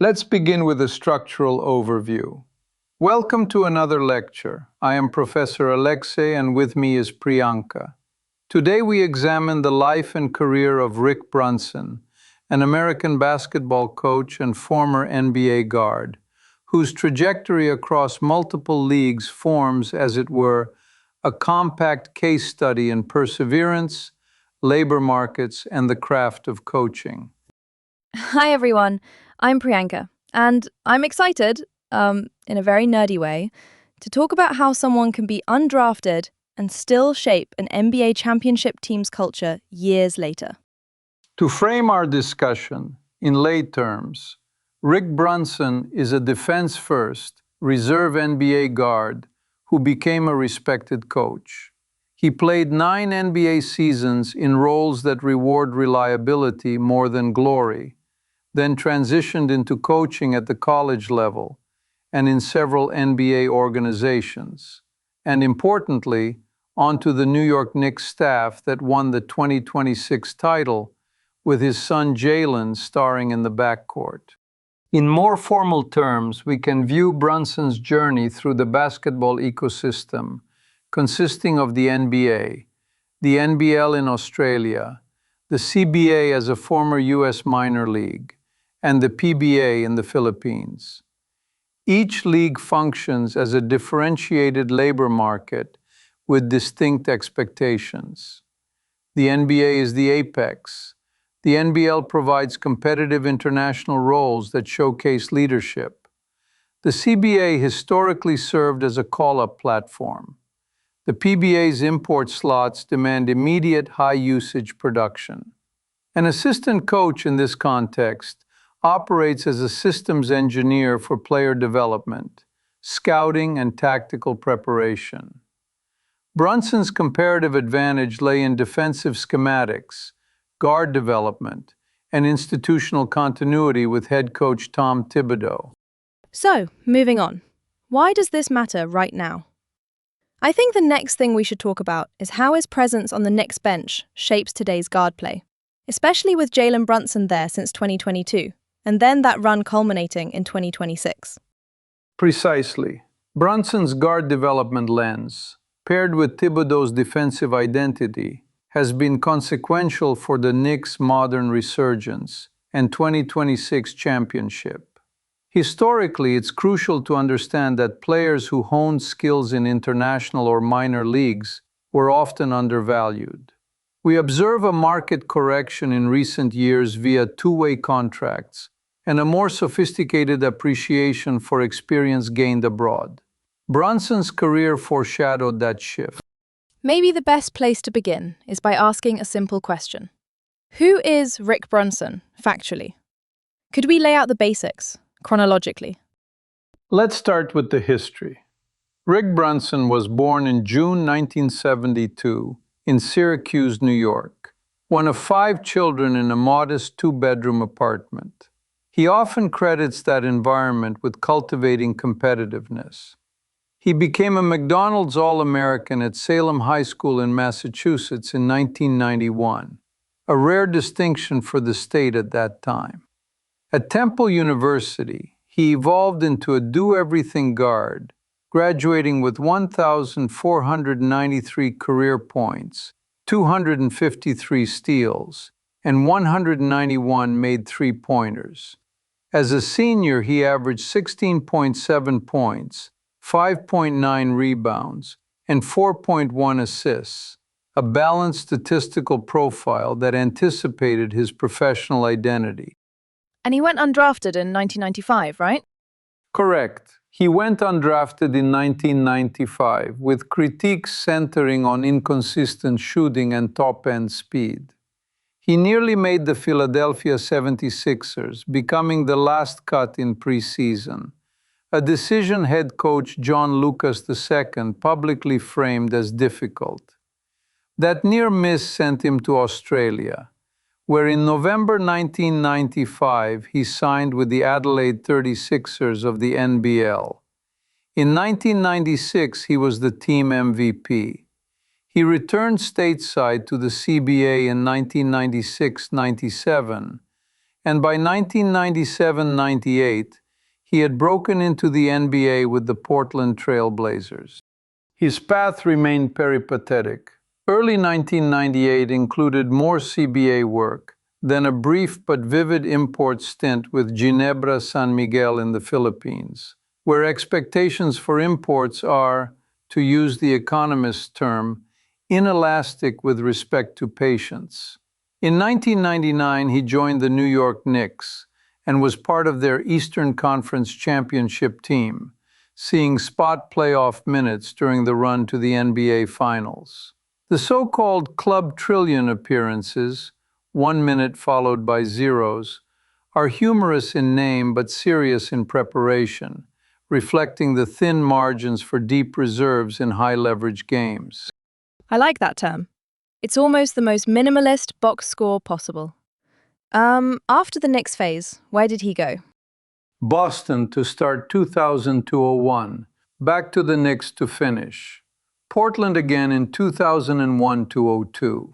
Let's begin with a structural overview. Welcome to another lecture. I am Professor Alexei and with me is Priyanka. Today we examine the life and career of Rick Brunson, an American basketball coach and former NBA guard, whose trajectory across multiple leagues forms, as it were, a compact case study in perseverance, labor markets, and the craft of coaching. Hi everyone, I'm Priyanka, and I'm excited, in a very nerdy way, to talk about how someone can be undrafted and still shape an NBA championship team's culture years later. To frame our discussion in lay terms, Rick Brunson is a defense-first, reserve NBA guard who became a respected coach. He played 9 NBA seasons in roles that reward reliability more than glory, then transitioned into coaching at the college level and in several NBA organizations, and importantly, onto the New York Knicks staff that won the 2026 title, with his son Jalen starring in the backcourt. In more formal terms, we can view Brunson's journey through the basketball ecosystem, consisting of the NBA, the NBL in Australia, the CBA as a former US minor league, and the PBA in the Philippines. Each league functions as a differentiated labor market with distinct expectations. The NBA is the apex. The NBL provides competitive international roles that showcase leadership. The CBA historically served as a call-up platform. The PBA's import slots demand immediate high-usage production. An assistant coach in this context operates as a systems engineer for player development, scouting, and tactical preparation. Brunson's comparative advantage lay in defensive schematics, guard development, and institutional continuity with head coach Tom Thibodeau. So, moving on. Why does this matter right now? I think the next thing we should talk about is how his presence on the Knicks bench shapes today's guard play, especially with Jalen Brunson there since 2022, and then that run culminating in 2026. Precisely. Brunson's guard development lens, paired with Thibodeau's defensive identity, has been consequential for the Knicks' modern resurgence and 2026 championship. Historically, it's crucial to understand that players who honed skills in international or minor leagues were often undervalued. We observe a market correction in recent years via two-way contracts and a more sophisticated appreciation for experience gained abroad. Brunson's career foreshadowed that shift. Maybe the best place to begin is by asking a simple question. Who is Rick Brunson, factually? Could we lay out the basics, chronologically? Let's start with the history. Rick Brunson was born in June 1972 in Syracuse, New York, one of 5 children in a modest 2-bedroom apartment. He often credits that environment with cultivating competitiveness. He became a McDonald's All-American at Salem High School in Massachusetts in 1991, a rare distinction for the state at that time. At Temple University, he evolved into a do-everything guard, graduating with 1,493 career points, 253 steals, and 191 made three-pointers. As a senior, he averaged 16.7 points, 5.9 rebounds, and 4.1 assists, a balanced statistical profile that anticipated his professional identity. And he went undrafted in 1995, right? Correct. He went undrafted in 1995, with critiques centering on inconsistent shooting and top-end speed. He nearly made the Philadelphia 76ers, becoming the last cut in preseason, a decision head coach John Lucas II publicly framed as difficult. That near miss sent him to Australia, where in November 1995 he signed with the Adelaide 36ers of the NBL. In 1996 he was the team MVP. He returned stateside to the CBA in 1996-97 and by 1997-98, he had broken into the NBA with the Portland Trail Blazers. His path remained peripatetic. Early 1998 included more CBA work, then a brief but vivid import stint with Ginebra San Miguel in the Philippines, where expectations for imports are, to use the economist's term, inelastic with respect to patience. In 1999, he joined the New York Knicks and was part of their Eastern Conference championship team, seeing spot playoff minutes during the run to the NBA Finals. The so-called Club Trillion appearances, 1 minute followed by zeros, are humorous in name but serious in preparation, reflecting the thin margins for deep reserves in high-leverage games. I like that term. It's almost the most minimalist box score possible. After the Knicks phase, where did he go? Boston to start 2000-01, back to the Knicks to finish. Portland again in 2001-02.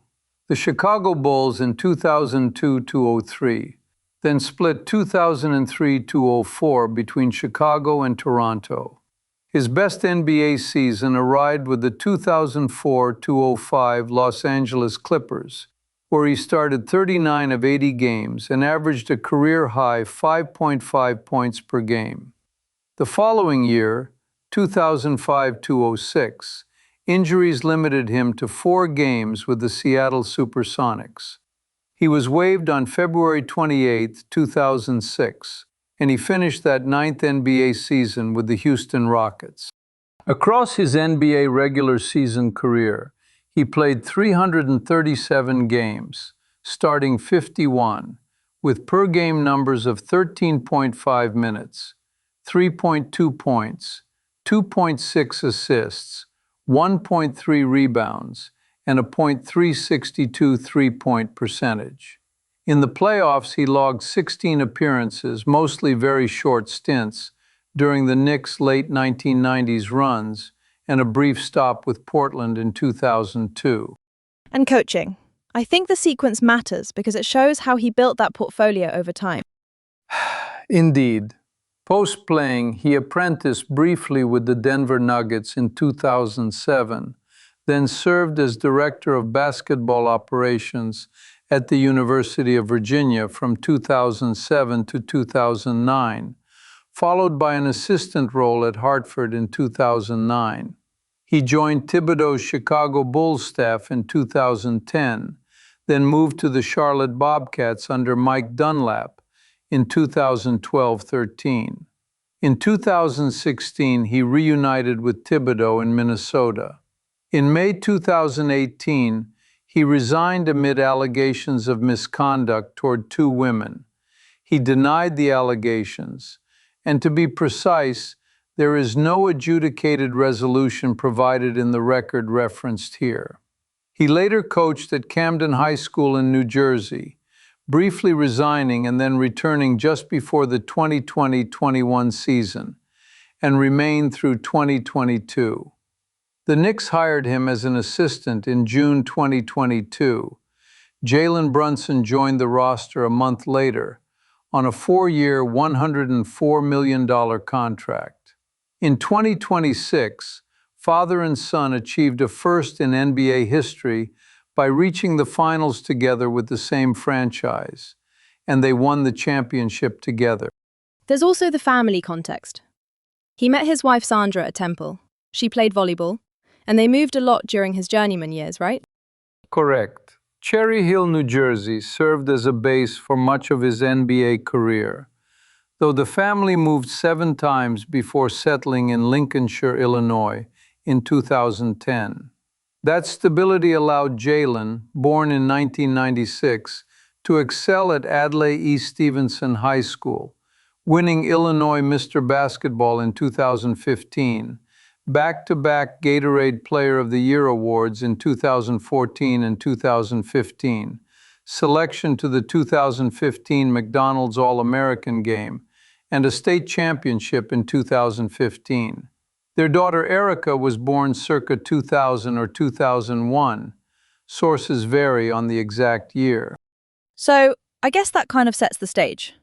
The Chicago Bulls in 2002-03, then split 2003-04 between Chicago and Toronto. His best NBA season arrived with the 2004-05 Los Angeles Clippers, where he started 39 of 80 games and averaged a career-high 5.5 points per game. The following year, 2005-06, injuries limited him to 4 games with the Seattle Supersonics. He was waived on February 28, 2006, and he finished that 9th NBA season with the Houston Rockets. Across his NBA regular season career, he played 337 games, starting 51, with per-game numbers of 13.5 minutes, 3.2 points, 2.6 assists, 1.3 rebounds, and a .362 three-point percentage. In the playoffs, he logged 16 appearances, mostly very short stints, during the Knicks' late 1990s runs, and a brief stop with Portland in 2002. And coaching. I think the sequence matters because it shows how he built that portfolio over time. Indeed. Post-playing, he apprenticed briefly with the Denver Nuggets in 2007, then served as Director of Basketball Operations at the University of Virginia from 2007 to 2009, followed by an assistant role at Hartford in 2009. He joined Thibodeau's Chicago Bulls staff in 2010, then moved to the Charlotte Bobcats under Mike Dunlap in 2012-13. In 2016, he reunited with Thibodeau in Minnesota. In May 2018, he resigned amid allegations of misconduct toward 2 women. He denied the allegations, and to be precise, there is no adjudicated resolution provided in the record referenced here. He later coached at Camden High School in New Jersey, briefly resigning and then returning just before the 2020-21 season, and remained through 2022. The Knicks hired him as an assistant in June 2022. Jalen Brunson joined the roster a month later on a 4-year, $104 million contract. In 2026, father and son achieved a first in NBA history by reaching the finals together with the same franchise, and they won the championship together. There's also the family context. He met his wife Sandra at Temple. She played volleyball, and they moved a lot during his journeyman years, right? Correct. Cherry Hill, New Jersey served as a base for much of his NBA career, though the family moved 7 times before settling in Lincolnshire, Illinois in 2010. That stability allowed Jalen, born in 1996, to excel at Adlai E. Stevenson High School, winning Illinois Mr. Basketball in 2015, back-to-back Gatorade Player of the Year awards in 2014 and 2015, selection to the 2015 McDonald's All-American Game, and a state championship in 2015. Their daughter Erica was born circa 2000 or 2001. Sources vary on the exact year. So, I guess that kind of sets the stage.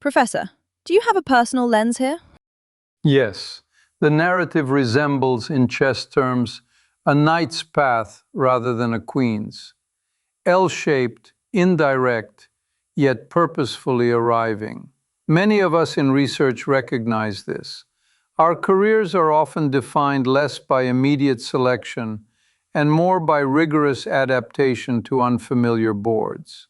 Professor, do you have a personal lens here? Yes, the narrative resembles, in chess terms, a knight's path rather than a queen's. L-shaped, indirect, yet purposefully arriving. Many of us in research recognize this. Our careers are often defined less by immediate selection and more by rigorous adaptation to unfamiliar boards.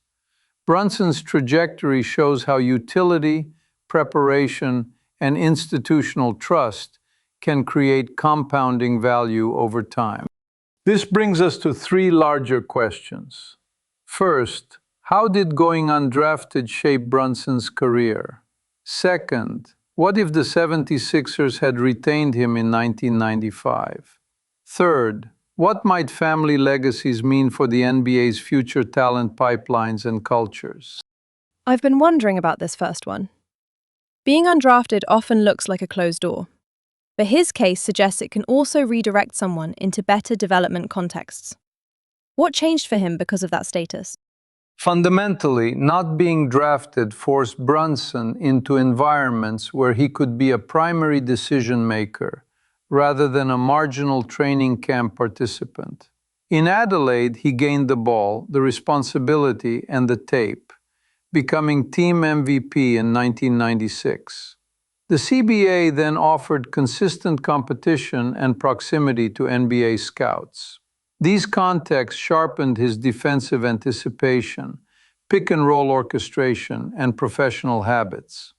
Brunson's trajectory shows how utility, preparation, and institutional trust can create compounding value over time. This brings us to three larger questions. First, how did going undrafted shape Brunson's career? Second, what if the 76ers had retained him in 1995? Third, what might family legacies mean for the NBA's future talent pipelines and cultures? I've been wondering about this first one. Being undrafted often looks like a closed door, but his case suggests it can also redirect someone into better development contexts. What changed for him because of that status? Fundamentally, not being drafted forced Brunson into environments where he could be a primary decision maker rather than a marginal training camp participant. In Adelaide, he gained the ball, the responsibility, and the tape, becoming team MVP in 1996. The CBA then offered consistent competition and proximity to NBA scouts. These contexts sharpened his defensive anticipation, pick-and-roll orchestration, and professional habits.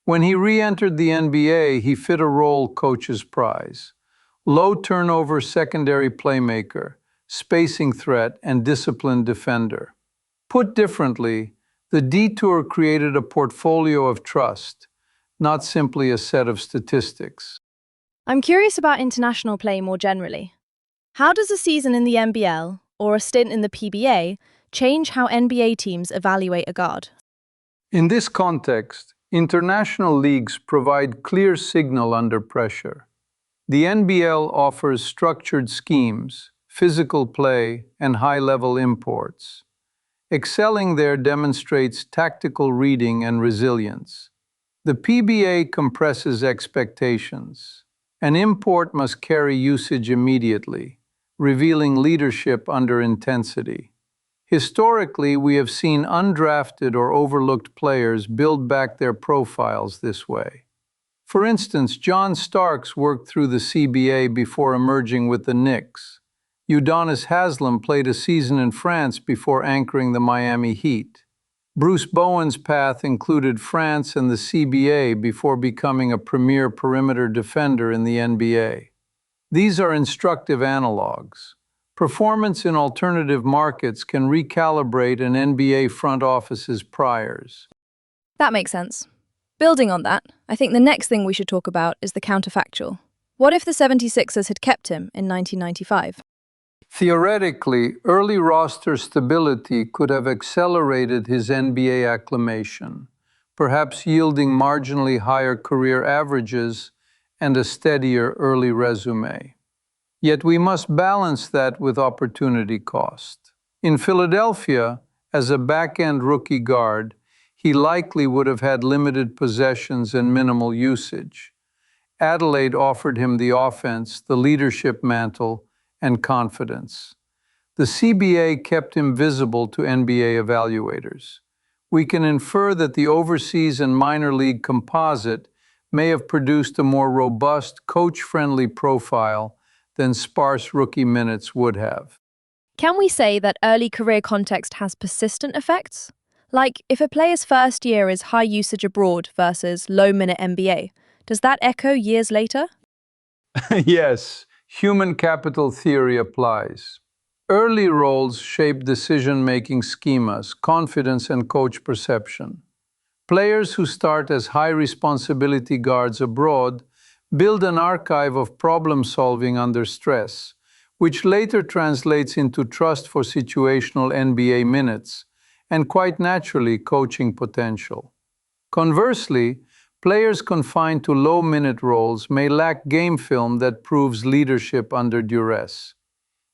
When he re-entered the NBA, he fit a role coaches prize: low-turnover secondary playmaker, spacing threat, and disciplined defender. Put differently, the detour created a portfolio of trust, not simply a set of statistics. I'm curious about international play more generally. How does a season in the NBL or a stint in the PBA change how NBA teams evaluate a guard? In this context, international leagues provide clear signal under pressure. The NBL offers structured schemes, physical play, and high-level imports. Excelling there demonstrates tactical reading and resilience. The PBA compresses expectations. An import must carry usage immediately, revealing leadership under intensity. Historically, we have seen undrafted or overlooked players build back their profiles this way. For instance, John Starks worked through the CBA before emerging with the Knicks. Udonis Haslem played a season in France before anchoring the Miami Heat. Bruce Bowen's path included France and the CBA before becoming a premier perimeter defender in the NBA. These are instructive analogs. Performance in alternative markets can recalibrate an NBA front office's priors. That makes sense. Building on that, I think the next thing we should talk about is the counterfactual. What if the 76ers had kept him in 1995? Theoretically, early roster stability could have accelerated his NBA acclimation, perhaps yielding marginally higher career averages and a steadier early resume. Yet we must balance that with opportunity cost. In Philadelphia, as a back-end rookie guard, he likely would have had limited possessions and minimal usage. Adelaide offered him the offense, the leadership mantle, and confidence. The CBA kept him visible to NBA evaluators. We can infer that the overseas and minor league composite may have produced a more robust, coach-friendly profile than sparse rookie minutes would have. Can we say that early career context has persistent effects? Like, if a player's first year is high usage abroad versus low-minute NBA, does that echo years later? Yes, human capital theory applies. Early roles shape decision-making schemas, confidence, and coach perception. Players who start as high-responsibility guards abroad build an archive of problem-solving under stress, which later translates into trust for situational NBA minutes and, quite naturally, coaching potential. Conversely, players confined to low-minute roles may lack game film that proves leadership under duress.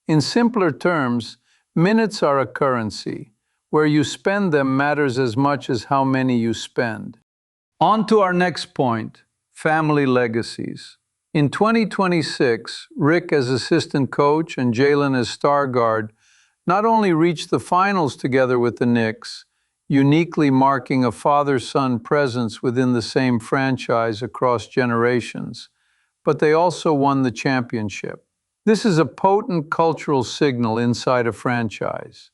In simpler terms, minutes are a currency. Where you spend them matters as much as how many you spend. On to our next point, family legacies. In 2026, Rick as assistant coach and Jalen as star guard not only reached the finals together with the Knicks, uniquely marking a father-son presence within the same franchise across generations, but they also won the championship. This is a potent cultural signal inside a franchise.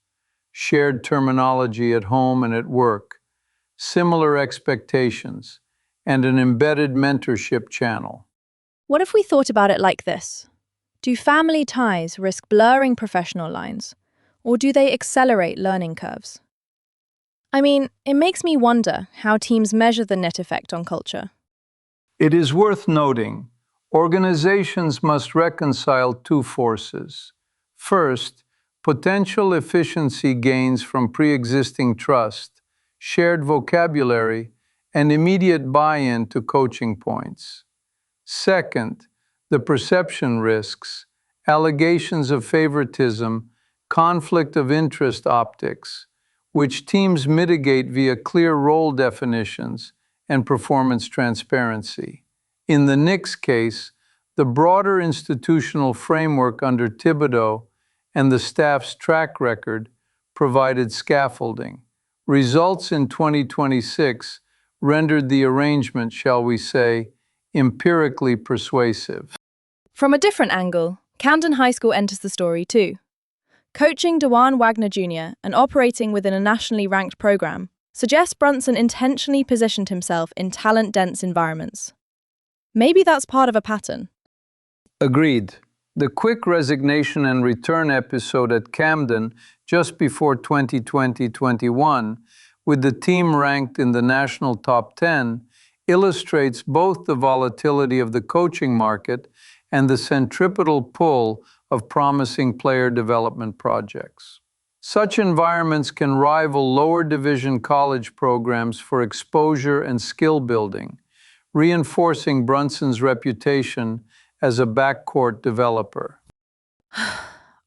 Shared terminology at home and at work, similar expectations, and an embedded mentorship channel. What if we thought about it like this? Do family ties risk blurring professional lines, or do they accelerate learning curves? I mean, it makes me wonder how teams measure the net effect on culture. It is worth noting, organizations must reconcile two forces. First, potential efficiency gains from pre-existing trust, shared vocabulary, and immediate buy-in to coaching points. Second, the perception risks, allegations of favoritism, conflict of interest optics, which teams mitigate via clear role definitions and performance transparency. In the Knicks case, the broader institutional framework under Thibodeau and the staff's track record provided scaffolding. Results in 2026 rendered the arrangement, shall we say, empirically persuasive. From a different angle, Camden High School enters the story too. Coaching DeJuan Wagner Jr. and operating within a nationally ranked program suggests Brunson intentionally positioned himself in talent-dense environments. Maybe that's part of a pattern. Agreed. The quick resignation and return episode at Camden just before 2020-21, with the team ranked in the national top 10, illustrates both the volatility of the coaching market and the centripetal pull of promising player development projects. Such environments can rival lower division college programs for exposure and skill building, reinforcing Brunson's reputation as a backcourt developer.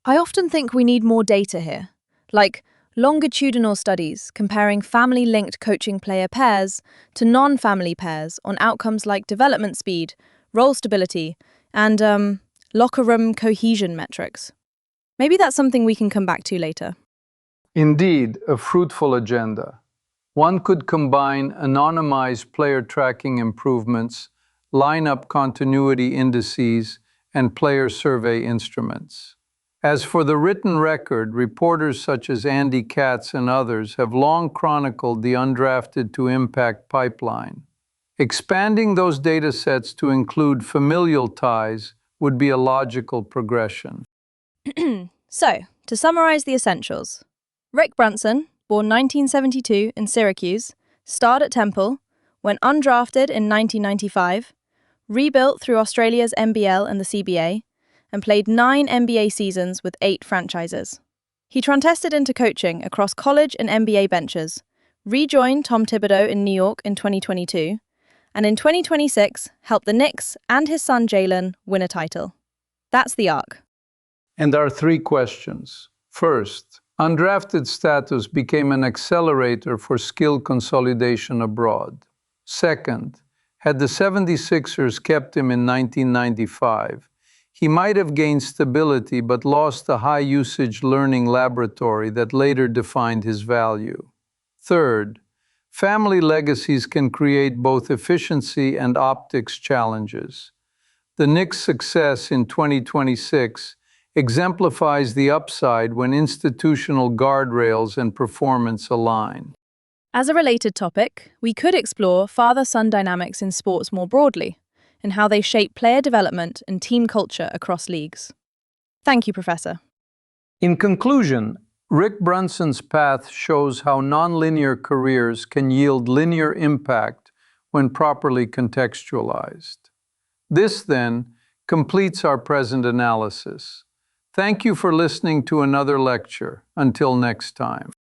I often think we need more data here, like longitudinal studies comparing family-linked coaching player pairs to non-family pairs on outcomes like development speed, role stability, and locker room cohesion metrics. Maybe that's something we can come back to later. Indeed, a fruitful agenda. One could combine anonymized player tracking improvements, lineup continuity indices, and player survey instruments. As for the written record, reporters such as Andy Katz and others have long chronicled the undrafted to impact pipeline. Expanding those data sets to include familial ties would be a logical progression. So, to summarize the essentials, Rick Brunson, born 1972 in Syracuse, starred at Temple, went undrafted in 1995, rebuilt through Australia's NBL and the CBA, and played 9 NBA seasons with 8 franchises. He transcended into coaching across college and NBA benches, rejoined Tom Thibodeau in New York in 2022, and in 2026 helped the Knicks and his son Jalen win a title. That's the arc. And our 3 questions. First, undrafted status became an accelerator for skill consolidation abroad. Second, had the 76ers kept him in 1995, he might have gained stability but lost the high-usage learning laboratory that later defined his value. Third, family legacies can create both efficiency and optics challenges. The Knicks' success in 2026 exemplifies the upside when institutional guardrails and performance align. As a related topic, we could explore father-son dynamics in sports more broadly, and how they shape player development and team culture across leagues. Thank you, Professor. In conclusion, Rick Brunson's path shows how nonlinear careers can yield linear impact when properly contextualized. This, then, completes our present analysis. Thank you for listening to another lecture. Until next time.